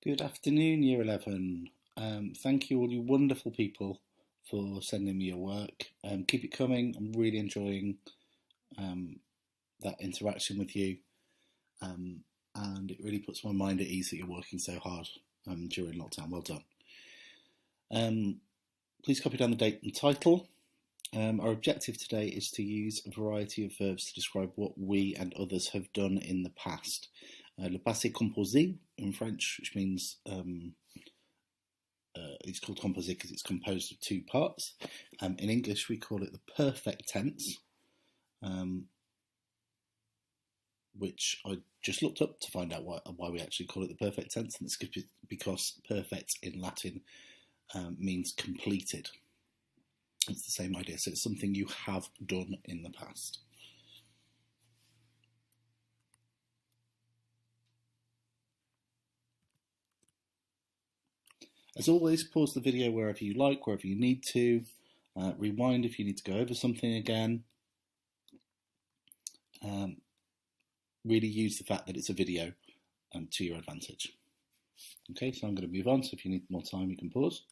Good afternoon, Year 11. Thank you, all you wonderful people, for sending me your work. Keep it coming. I'm really enjoying that interaction with you, and it really puts my mind at ease that you're working so hard during lockdown. Well done. Please copy down the date and title. Our objective today is to use a variety of verbs to describe what we and others have done in the past. Le passé composé in French, which means it's called composé because it's composed of two parts. In English, we call it the perfect tense, which I just looked up to find out why we actually call it the perfect tense, and it's because perfect in Latin means completed. It's the same idea, so it's something you have done in the past. As always, pause the video wherever you like, wherever you need to. Rewind if you need to go over something again. Really use the fact that it's a video to your advantage. Okay, so I'm going to move on, so if you need more time, you can pause.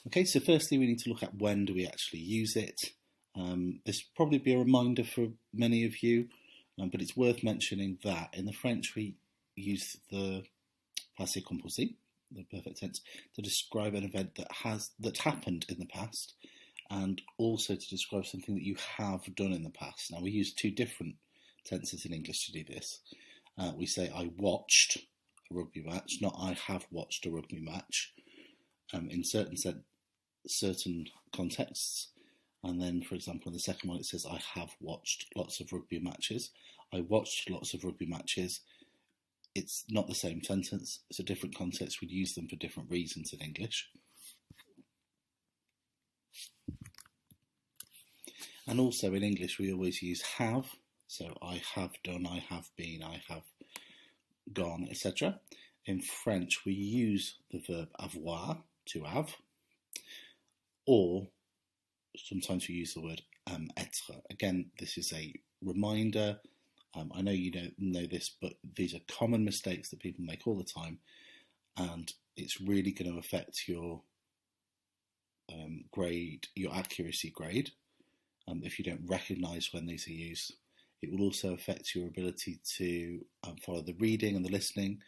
Okay, so firstly, we need to look at when do we actually use it. This will probably be a reminder for many of you, but it's worth mentioning that in the French we use the passé composé, the perfect tense, to describe an event that happened in the past, and also to describe something that you have done in the past. Now, we use two different tenses in English to do this. We say I watched a rugby match, not I have watched a rugby match, in certain contexts. And then, for example, in the second one it says I have watched lots of rugby matches. I watched lots of rugby matches. It's not the same sentence. It's a different context. We'd use them for different reasons in English. And also in English we always use have. So I have done, I have been, I have gone, etc. In French we use the verb avoir, to have, or sometimes we use the word être. Again, this is a reminder. I know you don't know this, but these are common mistakes that people make all the time, and it's really going to affect your grade, your accuracy grade, if you don't recognise when these are used. It will also affect your ability to follow the reading and the listening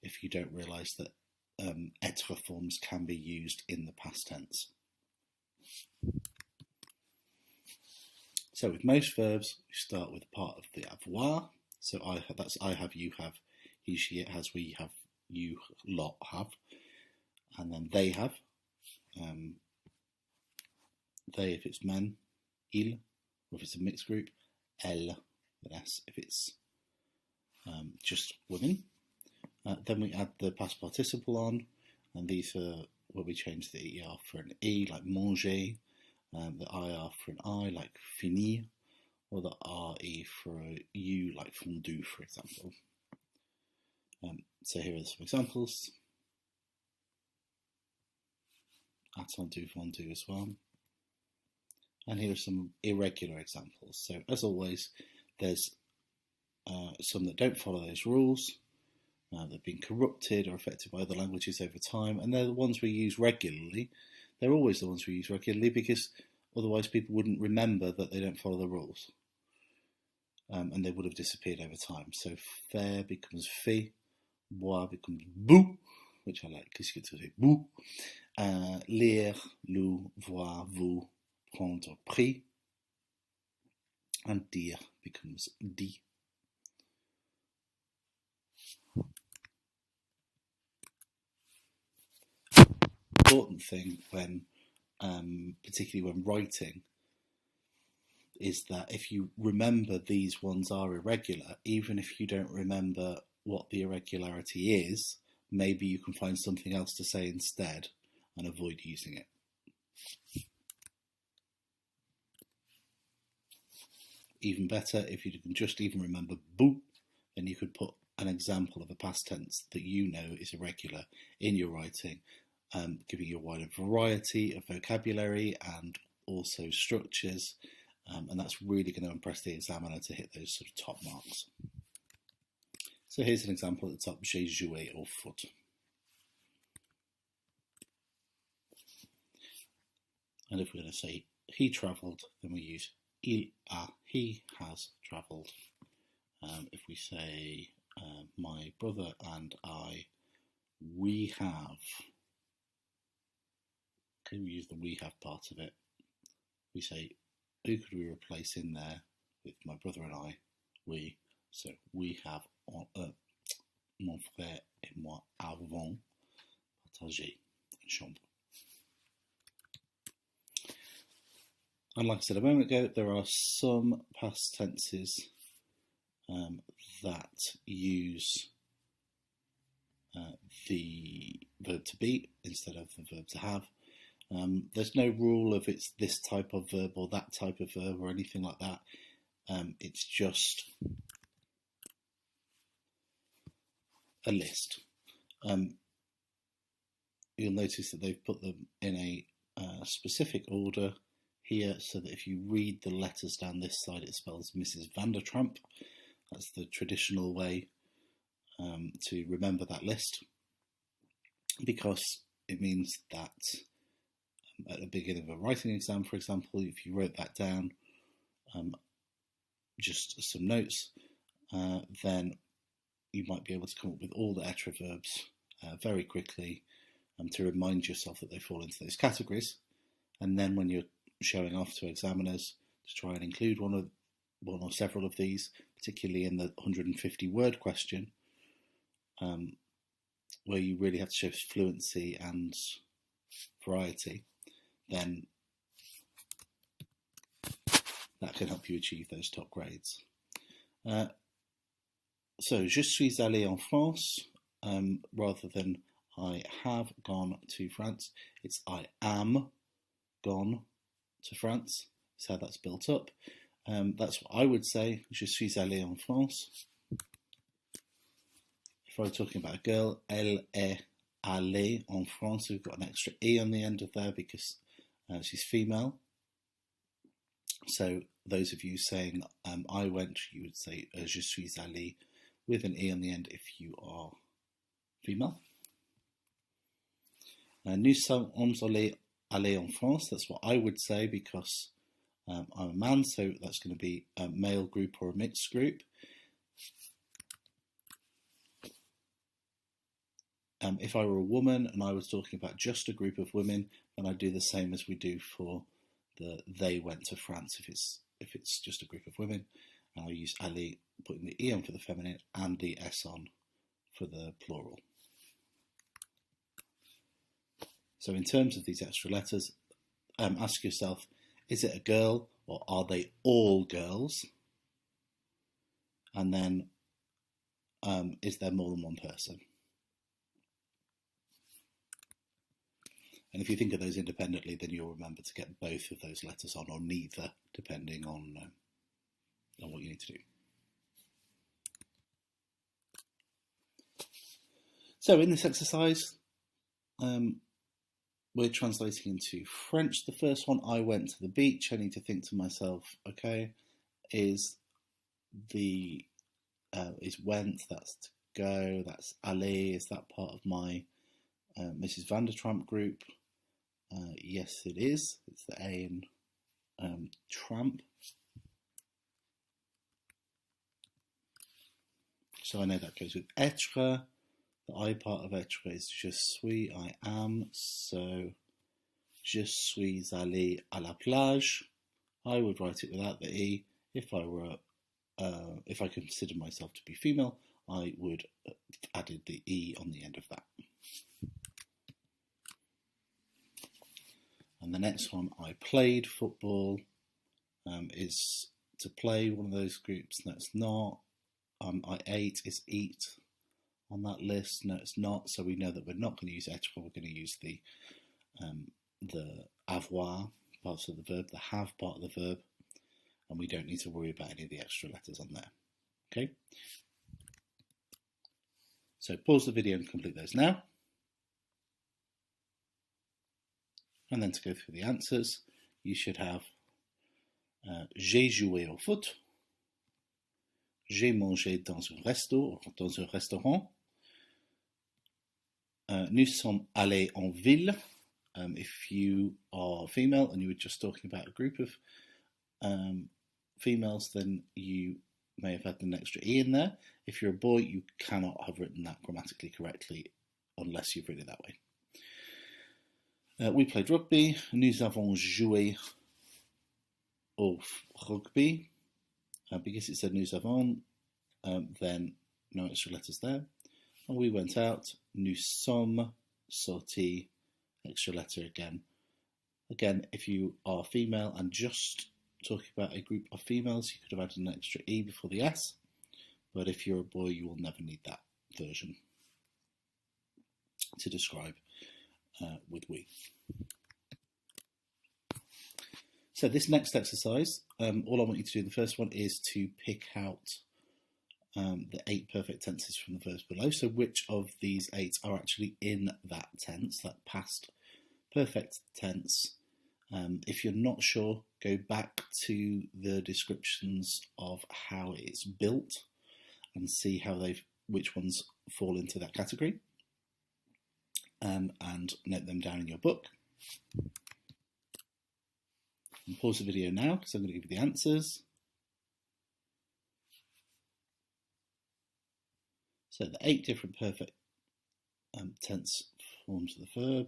if you don't realise that être forms can be used in the past tense. So with most verbs, we start with part of the avoir. So that's I have, you have, he, she, it has, we have, you lot have, and then they have. They if it's men, il, or if it's a mixed group, elle, with s if it's just women. Then we add the past participle on, and these are where we change the er for an e, like manger, the ir for an I, like finir, or the re for a u, like fondue, for example. So here are some examples. Attendu, fondue as well. And here are some irregular examples. So as always, there's some that don't follow those rules. They've been corrupted or affected by other languages over time, and they're the ones we use regularly. They're always the ones we use regularly because otherwise people wouldn't remember that they don't follow the rules, and they would have disappeared over time. So faire becomes fait, boire becomes bout, which I like because you get to say bout. Lire, lou, voir, vous, prendre, pris, and dire becomes dit. Important thing when, particularly when writing, is that if you remember these ones are irregular, even if you don't remember what the irregularity is, maybe you can find something else to say instead and avoid using it. Even better, if you can just even remember bout, then you could put an example of a past tense that you know is irregular in your writing, giving you a wider variety of vocabulary and also structures, and that's really going to impress the examiner to hit those sort of top marks. So here's an example at the top, j'ai joué au foot. And if we're going to say he travelled, then we use il a, he has travelled. If we say my brother and I, we have, okay, we use the we have part of it. We say, who could we replace in there with my brother and I, we. So we have, mon frère et moi avons partagé une chambre. And like I said a moment ago, there are some past tenses that use the verb to be instead of the verb to have. There's no rule of it's this type of verb or that type of verb or anything like that. It's just a list. You'll notice that they've put them in a specific order here, so that if you read the letters down this side, it spells Mrs. Vandertramp. That's the traditional way to remember that list, because it means that at the beginning of a writing exam, for example, if you wrote that down, just some notes, then you might be able to come up with all the être verbs very quickly to remind yourself that they fall into those categories. And then when you're showing off to examiners to try and include one or several of these, particularly in the 150 word question, where you really have to show fluency and variety, then that can help you achieve those top grades. So, je suis allé en France, rather than I have gone to France, it's I am gone to France. That's how that's built up. That's what I would say, je suis allé en France. If I were talking about a girl, elle est allée en France, we've got an extra E on the end of there because she's female. So those of you saying I went, you would say je suis allé with an E on the end if you are female. Nous sommes allés en France, that's what I would say because I'm a man, so that's going to be a male group or a mixed group. If I were a woman and I was talking about just a group of women, then I'd do the same as we do for the they went to France if it's just a group of women. And I'll use aller, putting the E on for the feminine and the S on for the plural. So in terms of these extra letters, ask yourself, is it a girl or are they all girls? And then, is there more than one person? And if you think of those independently, then you'll remember to get both of those letters on, or neither, depending on what you need to do. So in this exercise, we're translating into French. The first one, I went to the beach. I need to think to myself, okay, is went, that's to go, that's aller, is that part of my Mrs. Vandertramp group? Yes, it is. It's the A in tramp. So I know that goes with être. The I part of être is je suis, I am. So je suis allé à la plage. I would write it without the E. If I consider myself to be female, I would have added the E on the end of that. And the next one, I played football, is to play, one of those groups. No, it's not. I ate is eat on that list. No, it's not. So we know that we're not going to use être. We're going to use the avoir parts of the verb, the have part of the verb, and we don't need to worry about any of the extra letters on there. Okay. So pause the video and complete those now. And then to go through the answers, you should have j'ai joué au foot, j'ai mangé dans un resto, dans un restaurant. Nous sommes allés en ville. If you are female and you were just talking about a group of females, then you may have had an extra E in there. If you're a boy, you cannot have written that grammatically correctly unless you've written it that way. We played rugby. Nous avons joué au rugby. Because it said nous avons, then no extra letters there. And we went out. Nous sommes sortis. Extra letter again. Again, if you are female and just talking about a group of females, you could have added an extra E before the S. But if you're a boy, you will never need that version to describe with we. So this next exercise, all I want you to do in the first one is to pick out the 8 perfect tenses from the verbs below. So which of these 8 are actually in that tense, that past perfect tense? If you're not sure, go back to the descriptions of how it's built and see how which ones fall into that category, and note them down in your book. And pause the video now because I'm going to give you the answers. So the 8 different perfect tense forms of the verb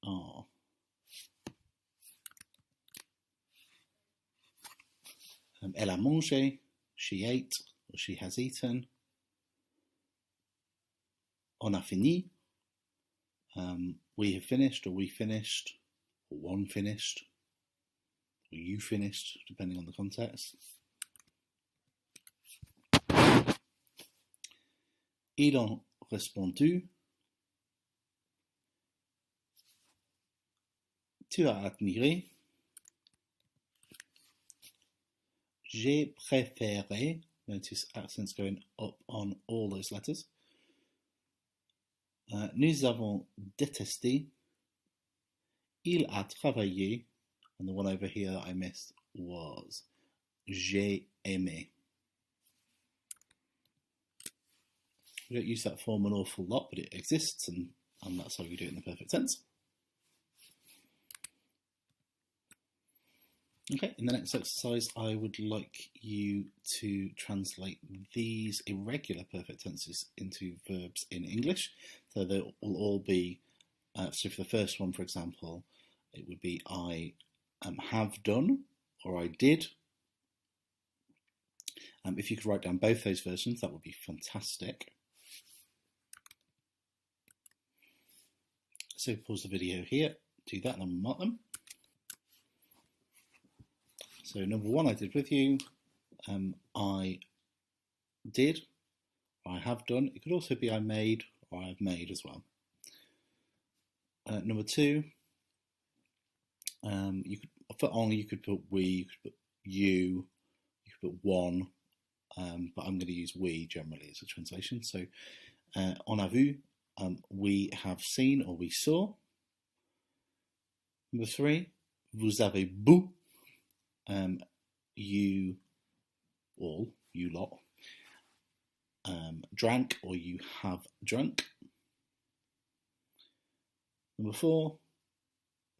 are elle a mangé, she ate or she has eaten. On a fini, we have finished or we finished, or one finished, or you finished, depending on the context. Ils ont répondu. Tu as admiré. J'ai préféré. Notice accents going up on all those letters. Nous avons détesté. Il a travaillé. And the one over here that I missed was j'ai aimé. We don't use that form an awful lot, but it exists, and that's how we do it in the perfect tense. Okay, in the next exercise, I would like you to translate these irregular perfect tenses into verbs in English. So they will all be, so for the first one, for example, it would be I have done, or I did. If you could write down both those versions, that would be fantastic. So pause the video here, do that, and then we'll mark them. So number 1 I did with you, I did, I have done. It could also be I made or I've made as well. Number 2, you could for on you could put we, you could put you could put one, but I'm going to use we generally as a translation. So on a vu, we have seen or we saw. Number 3, vous avez bu. You all, you lot, drank or you have drunk. Number 4,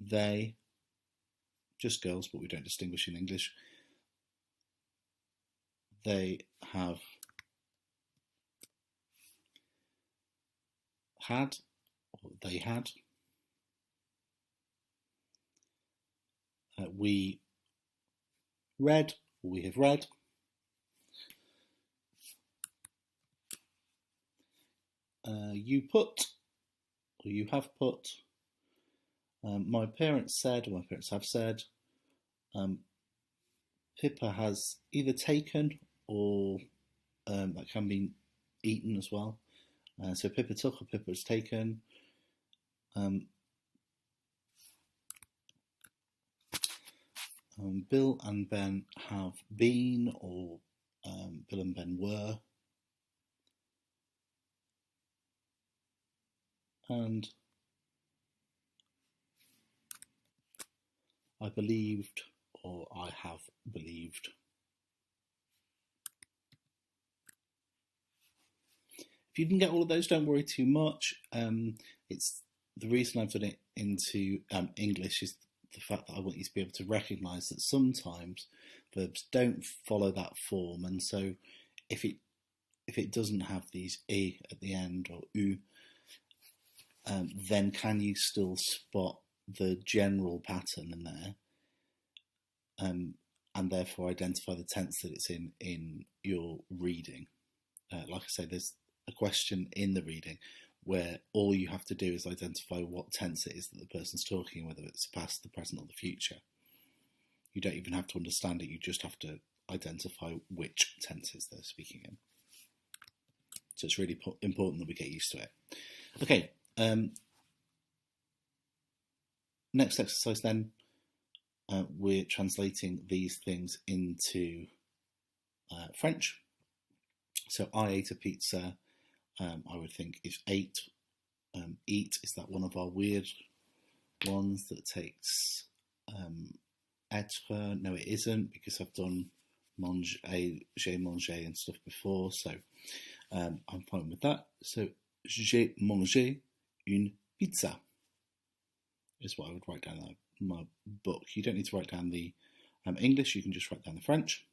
they, just girls, but we don't distinguish in English. They have had, or they had. We read, or we have read. You put, or you have put. My parents said, or my parents have said. Pippa has either taken or that can be eaten as well. So Pippa took or Pippa has taken. Bill and Ben have been, or Bill and Ben were. And I believed, or I have believed. If you can get all of those, don't worry too much. It's the reason I've done it into English is the fact that I want you to be able to recognise that sometimes verbs don't follow that form, and so if it doesn't have these e at the end or u, then can you still spot the general pattern in there, and therefore identify the tense that it's in your reading? Like I say, there's a question in the reading where all you have to do is identify what tense it is that the person's talking, whether it's the past, the present, or the future. You don't even have to understand it, you just have to identify which tenses they're speaking in. So it's really important that we get used to it. Okay, next exercise then, we're translating these things into French. So I ate a pizza, I would think is ate. Eat, is that one of our weird ones that takes être? No, it isn't, because I've done manger, j'ai mangé and stuff before, so I'm fine with that. So j'ai mangé une pizza is what I would write down in my book. You don't need to write down the English, you can just write down the French.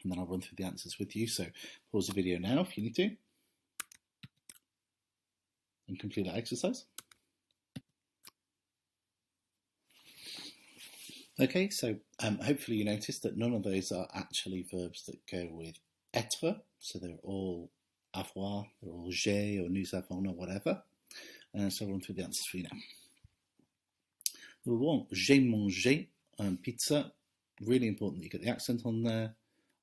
And then I'll run through the answers with you. So pause the video now if you need to, and complete that exercise. Okay, so hopefully you noticed that none of those are actually verbs that go with être. So they're all avoir, they're all j'ai or nous avons or whatever. So I'll run through the answers for you now. Number one, j'ai mangé pizza. Really important that you get the accent on there.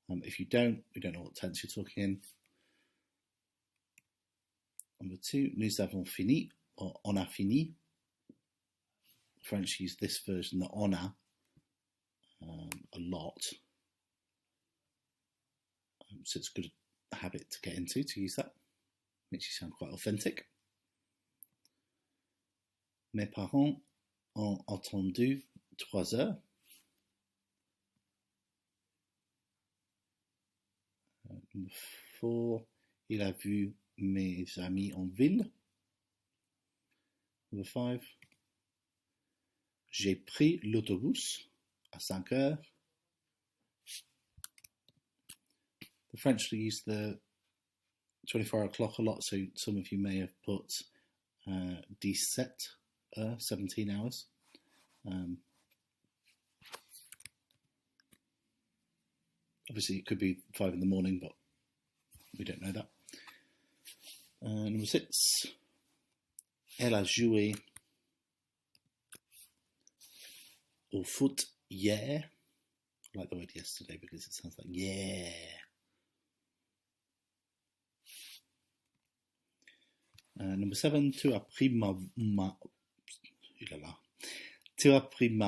If you don't, we don't know what tense you're talking in. Number two, nous avons fini, or on a fini. French use this version, the on a lot. So it's a good habit to get into, to use that. Makes you sound quite authentic. Mes parents ont attendu 3 heures. Number 4, il a vu mes amis en ville. Number 5, j'ai pris l'autobus à 5 heures. The French use the 24-hour clock a lot, so some of you may have put 17 hours. Obviously, it could be 5 in the morning, but we don't know that. Number 6, elle a joué au foot hier. I like the word yesterday because it sounds like yeah. Number 7, tu as pris ma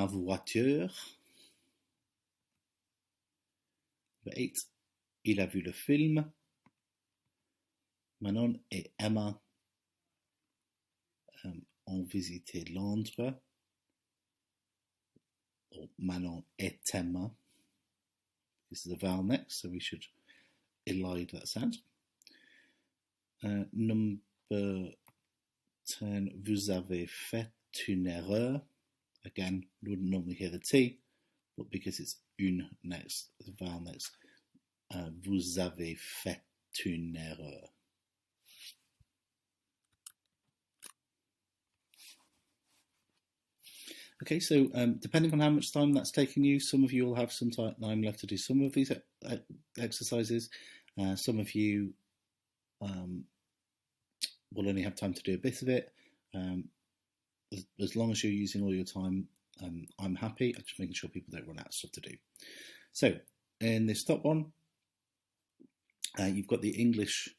voiture. Number 8, il a vu le film. Manon et Emma ont visité Londres. Or Manon et Emma. This is a vowel next, so we should elide that sound. Number 10, vous avez fait une erreur. Again, you wouldn't normally hear the T, but because it's une next, the vowel next, vous avez fait une erreur. Okay, so depending on how much time that's taking you, some of you will have some time left to do some of these exercises. Some of you will only have time to do a bit of it. As long as you're using all your time, I'm happy. I'm just making sure people don't run out of stuff to do. So in this top one, you've got the English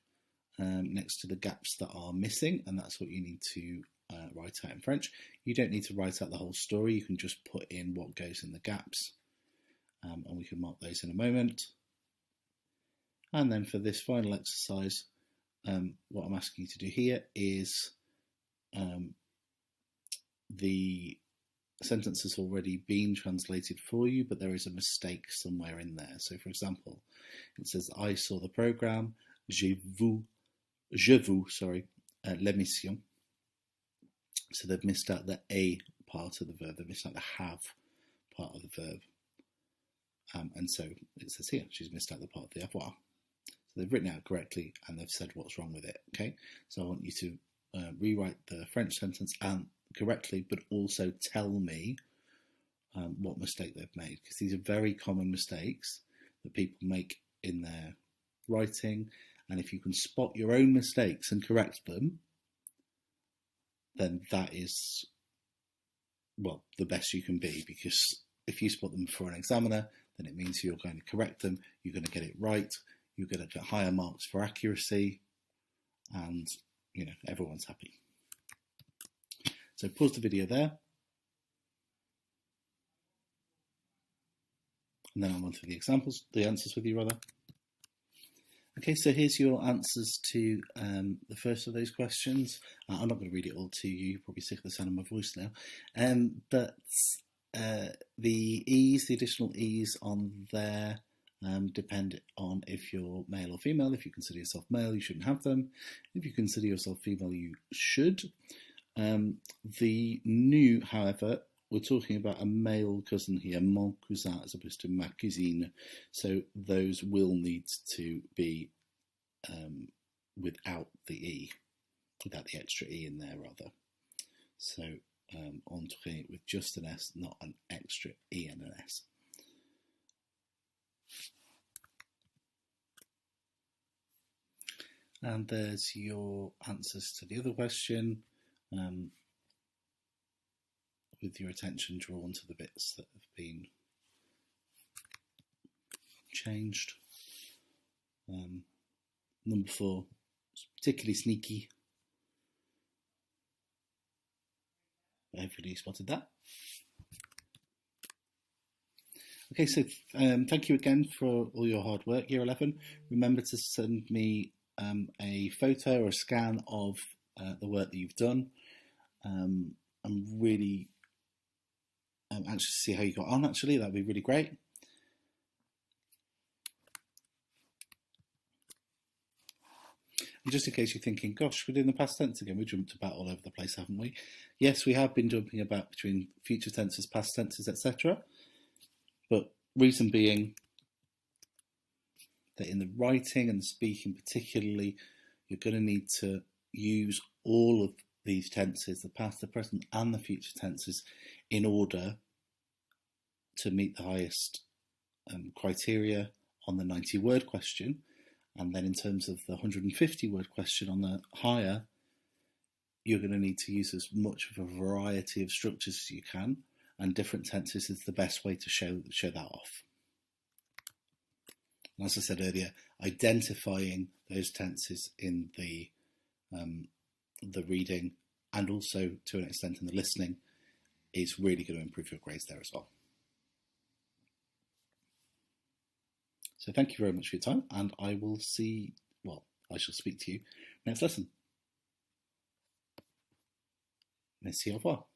next to the gaps that are missing, and that's what you need to write out in French. You don't need to write out the whole story, you can just put in what goes in the gaps, and we can mark those in a moment. And then for this final exercise, what I'm asking you to do here is the sentence has already been translated for you, but there is a mistake somewhere in there. So for example, it says I saw the program je vous, l'émission. So they've missed out the a part of the verb. They've missed out the have part of the verb. And so it says here, she's missed out the part of the avoir. So they've written it out correctly and they've said what's wrong with it. Okay, so I want you to rewrite the French sentence and correctly, but also tell me what mistake they've made, because these are very common mistakes that people make in their writing. And if you can spot your own mistakes and correct them, then that is, well, the best you can be, because if you spot them for an examiner, then it means you're going to correct them, you're going to get it right, you're going to get higher marks for accuracy, and, you know, everyone's happy. So pause the video there. And then I'll run through the examples, the answers with you rather. Okay, so here's your answers to the first of those questions. I'm not going to read it all to you. You're probably sick of the sound of my voice now. But the E's, the additional E's on there depend on if you're male or female. If you consider yourself male, you shouldn't have them. If you consider yourself female, you should. The new, however, we're talking about a male cousin here, mon cousin, as opposed to ma cousine. So those will need to be without the E, without the extra E in there, rather. So entrée with just an S, not an extra E and an S. And there's your answers to the other question. With your attention drawn to the bits that have been changed. Number 4, particularly sneaky. Hopefully you spotted that. Okay, so thank you again for all your hard work, Year 11. Remember to send me a photo or a scan of the work that you've done. I'm really anxious to see how you got on, actually. That'd be really great. And just in case you're thinking, gosh, we're doing the past tense again, we jumped about all over the place, haven't we? Yes, we have been jumping about between future tenses, past tenses, etc. But reason being that in the writing and the speaking particularly, you're going to need to use all of these tenses, the past, the present and the future tenses, in order to meet the highest criteria on the 90-word question. And then in terms of the 150-word question on the higher, you're going to need to use as much of a variety of structures as you can, and different tenses is the best way to show that off. And as I said earlier, identifying those tenses in the reading and also to an extent in the listening is really going to improve your grades there as well. So thank you very much for your time, and I shall speak to you next lesson. Merci, au revoir.